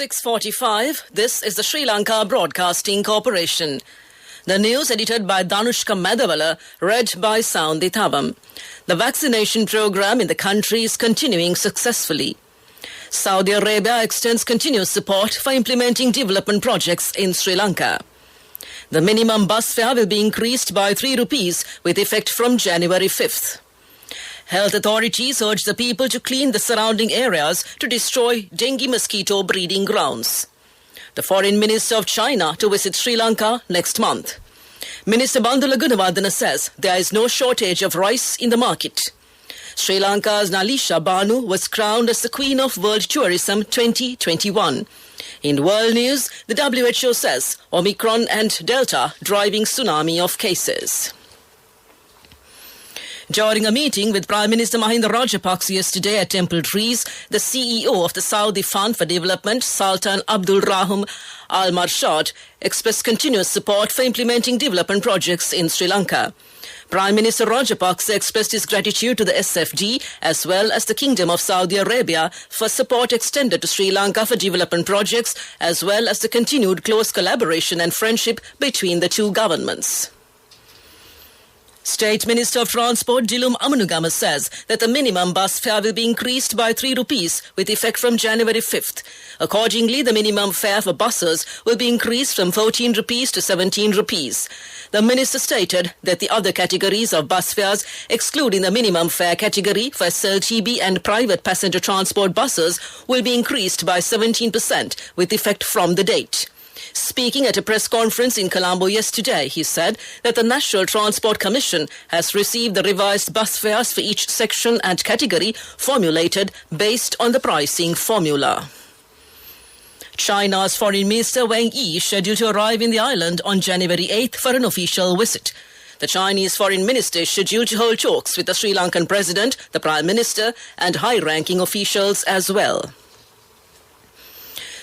6:45. This is the Sri Lanka Broadcasting Corporation. The news edited by Danushka Madhavala, read by Soundi Thavam. The vaccination program in the country is continuing successfully. Saudi Arabia extends continuous support for implementing development projects in Sri Lanka. The minimum bus fare will be increased by 3 rupees with effect from January 5th. Health authorities urge the people to clean the surrounding areas to destroy dengue mosquito breeding grounds. The Foreign Minister of China to visit Sri Lanka next month. Minister Bandula Gunawardena says there is no shortage of rice in the market. Sri Lanka's Nalisha Banu was crowned as the Queen of World Tourism 2021. In world news, the WHO says Omicron and Delta driving tsunami of cases. During a meeting with Prime Minister Mahinda Rajapaksa yesterday at Temple Trees, the CEO of the Saudi Fund for Development, Sultan Abdul Rahim Al Marshad, expressed continuous support for implementing development projects in Sri Lanka. Prime Minister Rajapaksa expressed his gratitude to the SFD as well as the Kingdom of Saudi Arabia for support extended to Sri Lanka for development projects as well as the continued close collaboration and friendship between the two governments. State Minister of Transport Dilum Amanugama says that the minimum bus fare will be increased by 3 rupees with effect from January 5th. Accordingly, the minimum fare for buses will be increased from 14 rupees to 17 rupees. The minister stated that the other categories of bus fares, excluding the minimum fare category for SLTB and private passenger transport buses, will be increased by 17% with effect from the date. Speaking at a press conference in Colombo yesterday, he said that the National Transport Commission has received the revised bus fares for each section and category formulated based on the pricing formula. China's Foreign Minister Wang Yi is scheduled to arrive in the island on January 8th for an official visit. The Chinese Foreign Minister is scheduled to hold talks with the Sri Lankan President, the Prime Minister and high-ranking officials as well.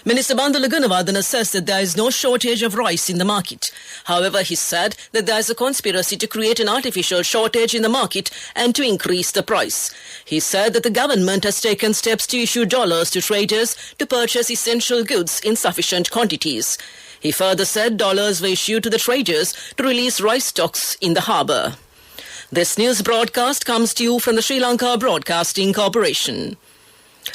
Minister Bandula Gunawardena says that there is no shortage of rice in the market. However, he said that there is a conspiracy to create an artificial shortage in the market and to increase the price. He said that the government has taken steps to issue dollars to traders to purchase essential goods in sufficient quantities. He further said dollars were issued to the traders to release rice stocks in the harbour. This news broadcast comes to you from the Sri Lanka Broadcasting Corporation.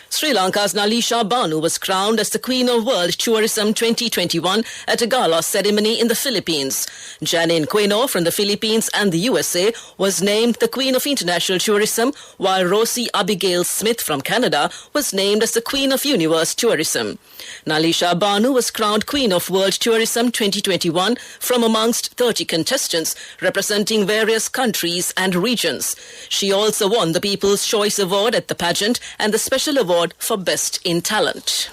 Sri Lanka's Nalisha Banu was crowned as the Queen of World Tourism 2021 at a gala ceremony in the Philippines. Janine Quino from the Philippines and the USA was named the Queen of International Tourism, while Rosie Abigail Smith from Canada was named as the Queen of Universe Tourism. Nalisha Banu was crowned Queen of World Tourism 2021 from amongst 30 contestants representing various countries and regions. She also won the People's Choice Award at the pageant and the Special Award for Best in Talent.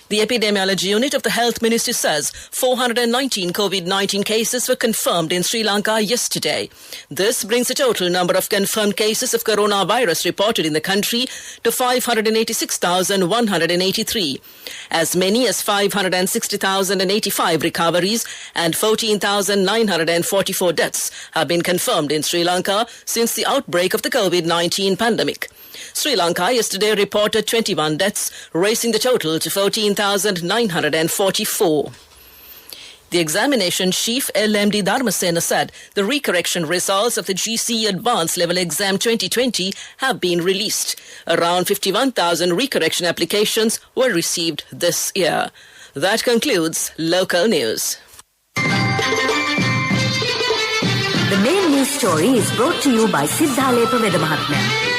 The Epidemiology Unit of the Health Ministry says 419 COVID-19 cases were confirmed in Sri Lanka yesterday. This brings the total number of confirmed cases of coronavirus reported in the country to 586,183. As many as 560,085 recoveries and 14,944 deaths have been confirmed in Sri Lanka since the outbreak of the COVID-19 pandemic. Sri Lanka yesterday reported 21 deaths, raising the total to 14,944. The examination chief LMD Dharmasena said the recorrection results of the GCE Advanced Level Exam 2020 have been released. Around 51,000 recorrection applications were received this year. That concludes local news. The main news story is brought to you by Siddhalepa Vedamahatmya.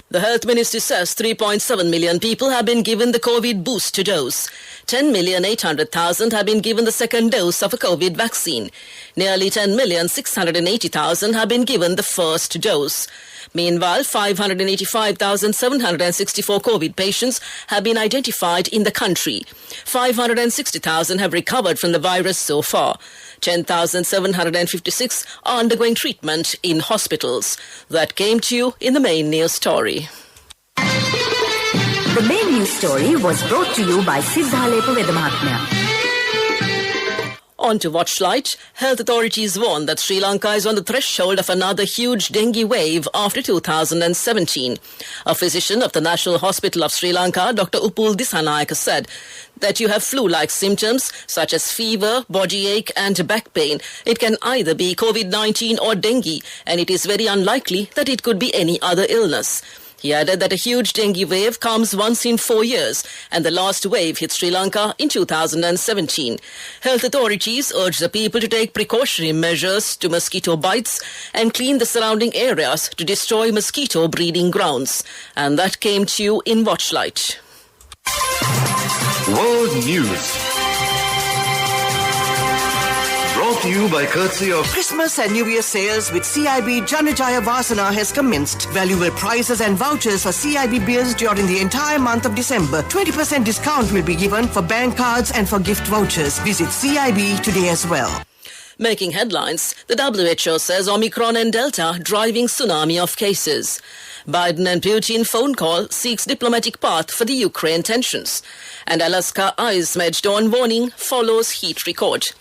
The Health Ministry says 3.7 million people have been given the COVID booster dose. 10,800,000 have been given the second dose of a COVID vaccine. Nearly 10,680,000 have been given the first dose. Meanwhile, 585,764 COVID patients have been identified in the country. 560,000 have recovered from the virus so far. 10,756 are undergoing treatment in hospitals. That came to you in the main news story. The main news story was brought to you by Siddhalepa Vedamahatmya. On to Watchlight. Health authorities warn that Sri Lanka is on the threshold of another huge dengue wave after 2017. A physician of the National Hospital of Sri Lanka, Dr. Upul Disanayake, said that you have flu-like symptoms such as fever, body ache and back pain. It can either be COVID-19 or dengue, and it is very unlikely that it could be any other illness. He added that a huge dengue wave comes once in 4 years, and the last wave hit Sri Lanka in 2017. Health authorities urge the people to take precautionary measures to mosquito bites and clean the surrounding areas to destroy mosquito breeding grounds. And that came to you in Watchlight. World News. Brought to you by courtesy of Christmas and New Year sales with CIB Janajaya Vasana has commenced. Valuable prizes and vouchers for CIB beers during the entire month of December. 20% discount will be given for bank cards and for gift vouchers. Visit CIB today as well. Making headlines, the WHO says Omicron and Delta driving tsunami of cases. Biden and Putin phone call seeks diplomatic path for the Ukraine tensions. And Alaska ice medge dawn warning follows heat record.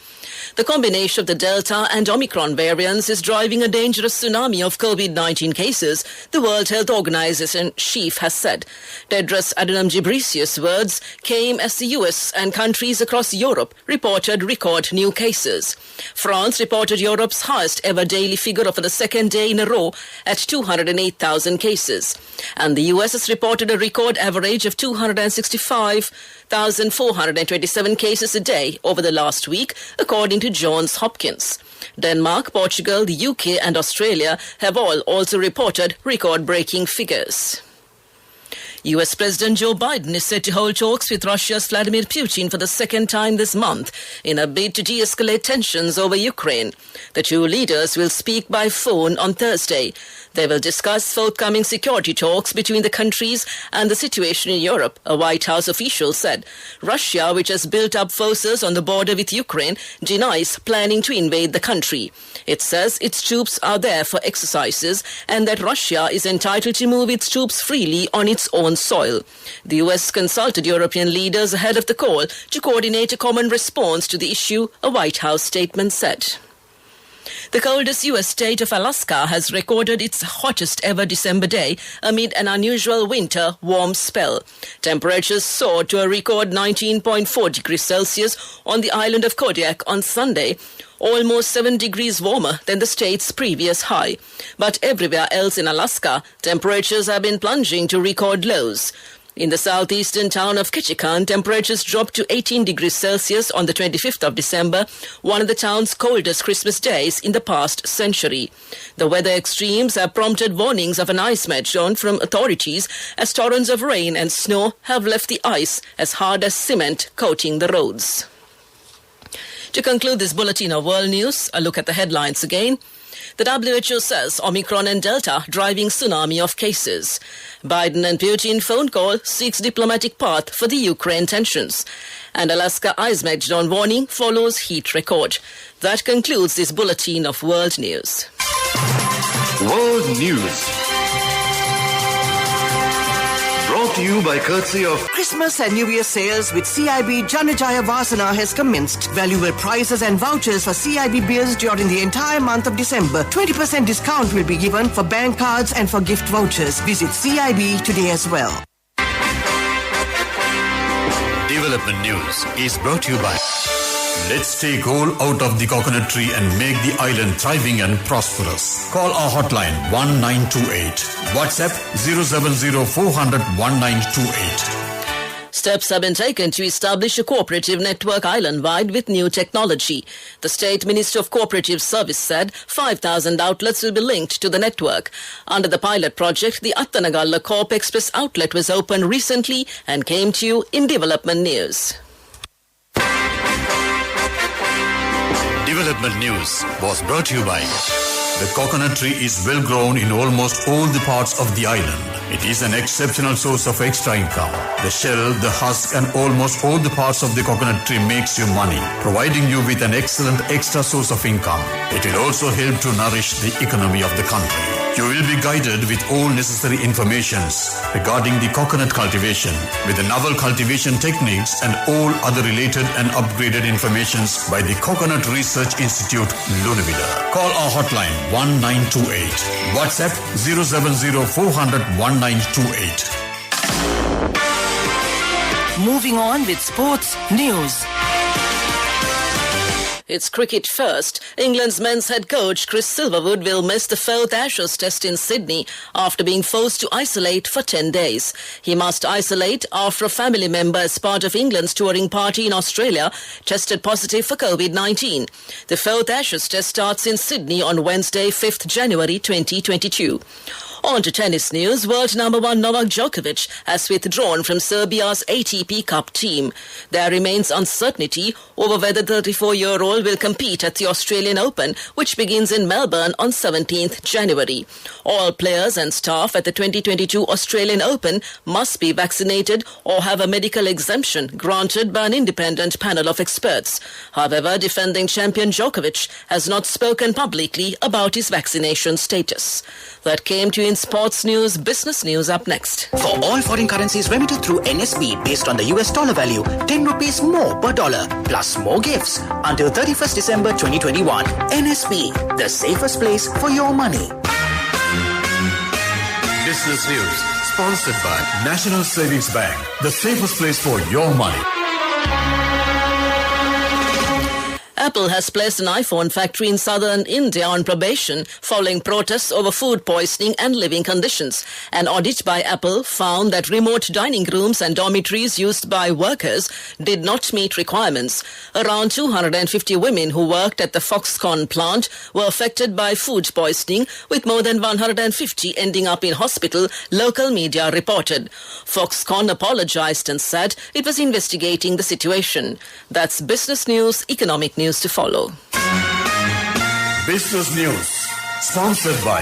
The combination of the Delta and Omicron variants is driving a dangerous tsunami of COVID-19 cases, the World Health Organization chief has said. Tedros Adhanom Ghebreyesus' words came as the US and countries across Europe reported record new cases. France reported Europe's highest ever daily figure for the second day in a row at 208,000 cases. And the US has reported a record average of 265,427 cases a day over the last week, according to Johns Hopkins. Denmark, Portugal, the UK and Australia have all also reported record-breaking figures. US President Joe Biden is set to hold talks with Russia's Vladimir Putin for the second time this month in a bid to de-escalate tensions over Ukraine. The two leaders will speak by phone on Thursday. They will discuss forthcoming security talks between the countries and the situation in Europe, a White House official said. Russia, which has built up forces on the border with Ukraine, denies planning to invade the country. It says its troops are there for exercises and that Russia is entitled to move its troops freely on its own soil. The US consulted European leaders ahead of the call to coordinate a common response to the issue, a White House statement said. The coldest U.S. state of Alaska has recorded its hottest ever December day amid an unusual winter warm spell. Temperatures soared to a record 19.4 degrees Celsius on the island of Kodiak on Sunday, almost 7 degrees warmer than the state's previous high. But everywhere else in Alaska, temperatures have been plunging to record lows. In the southeastern town of Ketchikan, temperatures dropped to 18 degrees Celsius on the 25th of December, one of the town's coldest Christmas days in the past century. The weather extremes have prompted warnings of an ice meltdown from authorities as torrents of rain and snow have left the ice as hard as cement coating the roads. To conclude this bulletin of world news, a look at the headlines again. The WHO says Omicron and Delta driving tsunami of cases. Biden and Putin phone call seeks diplomatic path for the Ukraine tensions. And Alaska ice meltdown warning follows heat record. That concludes this bulletin of world news. World News. Brought to you by courtesy of Christmas and New Year sales with CIB Janajaya Vasana has commenced. Valuable prizes and vouchers for CIB beers during the entire month of December. 20% discount will be given for bank cards and for gift vouchers. Visit CIB today as well. Development News is brought to you by Let's take coal out of the coconut tree and make the island thriving and prosperous. Call our hotline 1928. WhatsApp 070-400-1928. Steps have been taken to establish a cooperative network island-wide with new technology. The State Minister of Cooperative Service said 5,000 outlets will be linked to the network. Under the pilot project, the Attanagalla Coop Express outlet was opened recently and came to you in Development News. Development News was brought to you by the coconut tree is well grown in almost all the parts of the island. It is an exceptional source of extra income. The shell, the husk and almost all the parts of the coconut tree makes you money, providing you with an excellent extra source of income. It will also help to nourish the economy of the country. You will be guided with all necessary informations regarding the coconut cultivation with the novel cultivation techniques and all other related and upgraded informations by the Coconut Research Institute, Lunavida. Call our hotline 1928. WhatsApp 070 400 1928. Moving on with sports news. It's cricket first. England's men's head coach Chris Silverwood will miss the 4th Ashes Test in Sydney after being forced to isolate for 10 days. He must isolate after a family member as part of England's touring party in Australia tested positive for COVID-19. The 4th Ashes Test starts in Sydney on Wednesday, 5th January 2022. On to tennis news. World number 1 Novak Djokovic has withdrawn from Serbia's ATP Cup team. There remains uncertainty over whether the 34-year-old will compete at the Australian Open, which begins in Melbourne on 17th January. All players and staff at the 2022 Australian Open must be vaccinated or have a medical exemption granted by an independent panel of experts. However, defending champion Djokovic has not spoken publicly about his vaccination status. That came to in sports news. Business news up next. For all foreign currencies remitted through NSB based on the US dollar value, 10 rupees more per dollar, plus more gifts until 31st December 2021. NSB, the safest place for your money. Business news sponsored by National Savings Bank, the safest place for your money. Apple has placed an iPhone factory in southern India on probation following protests over food poisoning and living conditions. An audit by Apple found that remote dining rooms and dormitories used by workers did not meet requirements. Around 250 women who worked at the Foxconn plant were affected by food poisoning, with more than 150 ending up in hospital, local media reported. Foxconn apologized and said it was investigating the situation. That's business news, economic news to follow. Business news sponsored by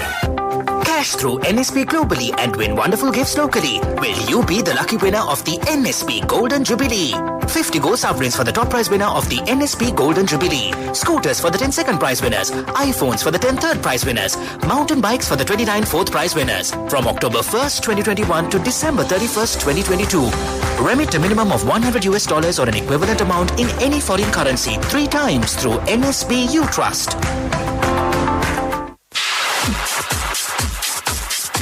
Cash through NSB globally and win wonderful gifts locally. Will you be the lucky winner of the NSB Golden Jubilee? 50 gold sovereigns for the top prize winner of the NSB Golden Jubilee. Scooters for the 10 second prize winners. iPhones for the 10 third prize winners. Mountain bikes for the 29 fourth prize winners. From October 1st, 2021 to December 31st, 2022. Remit a minimum of $100 or an equivalent amount in any foreign currency 3 times through NSB You Trust.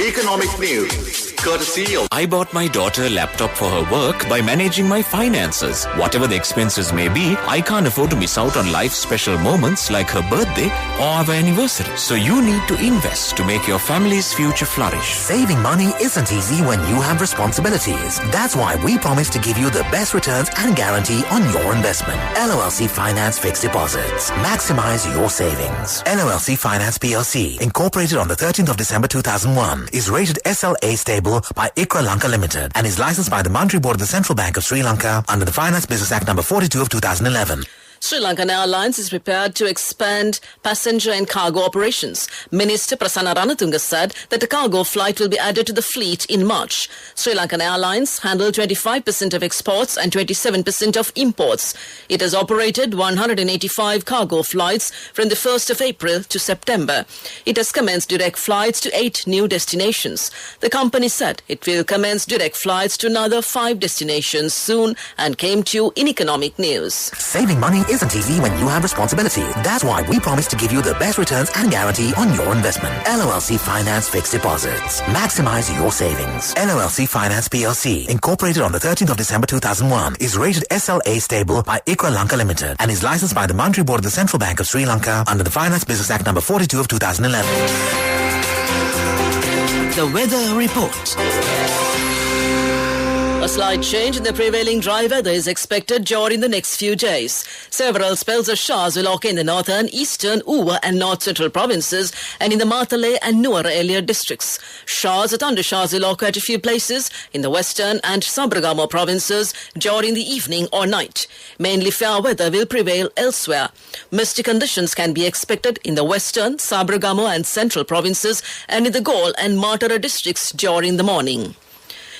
Economic news, courtesy of I bought my daughter a laptop for her work by managing my finances. Whatever the expenses may be, I can't afford to miss out on life's special moments like her birthday or our anniversary. So you need to invest to make your family's future flourish. Saving money isn't easy when you have responsibilities. That's why we promise to give you the best returns and guarantee on your investment. LOLC Finance Fixed Deposits. Maximize your savings. LOLC Finance PLC, incorporated on the 13th of December 2001, is rated SLA stable by ICRA Lanka Limited and is licensed by the Monetary Board of the Central Bank of Sri Lanka under the Finance Business Act number 42 of 2011. Sri Lankan Airlines is prepared to expand passenger and cargo operations. Minister Prasanna Ranatunga said that a cargo flight will be added to the fleet in March. Sri Lankan Airlines handled 25% of exports and 27% of imports. It has operated 185 cargo flights from the 1st of April to September. It has commenced direct flights to 8 new destinations. The company said it will commence direct flights to another 5 destinations soon and came to you in economic news. Saving money isn't easy when you have responsibility. That's why we promise to give you the best returns and guarantee on your investment. LOLC Finance Fixed Deposits. Maximize your savings. LOLC Finance PLC, incorporated on the 13th of December 2001, is rated SLA stable by ICRA Lanka Limited and is licensed by the Monetary Board of the Central Bank of Sri Lanka under the Finance Business Act number 42 of 2011. The weather report. A slight change in the prevailing dry weather is expected during the next few days. Several spells of showers will occur in the northern, eastern, Uva and north central provinces and in the Matale and Nuwara Eliya districts. Showers or thundershowers will occur at a few places in the western and Sabragamo provinces during the evening or night. Mainly fair weather will prevail elsewhere. Misty conditions can be expected in the western, Sabragamo and central provinces and in the Gaul and Matara districts during the morning.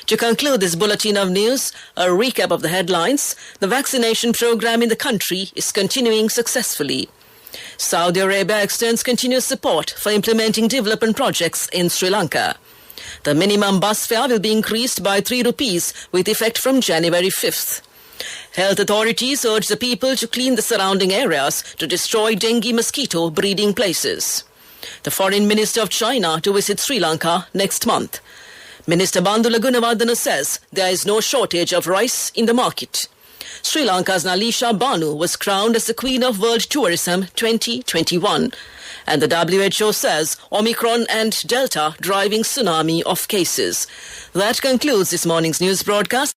To conclude this bulletin of news, a recap of the headlines. The vaccination program in the country is continuing successfully. Saudi Arabia extends continuous support for implementing development projects in Sri Lanka. The minimum bus fare will be increased by 3 rupees with effect from January 5th. Health authorities urge the people to clean the surrounding areas to destroy dengue mosquito breeding places. The Foreign Minister of China to visit Sri Lanka next month. Minister Bandula Gunawardena says there is no shortage of rice in the market. Sri Lanka's Nalisha Banu was crowned as the Queen of World Tourism 2021. And the WHO says Omicron and Delta driving tsunami of cases. That concludes this morning's news broadcast.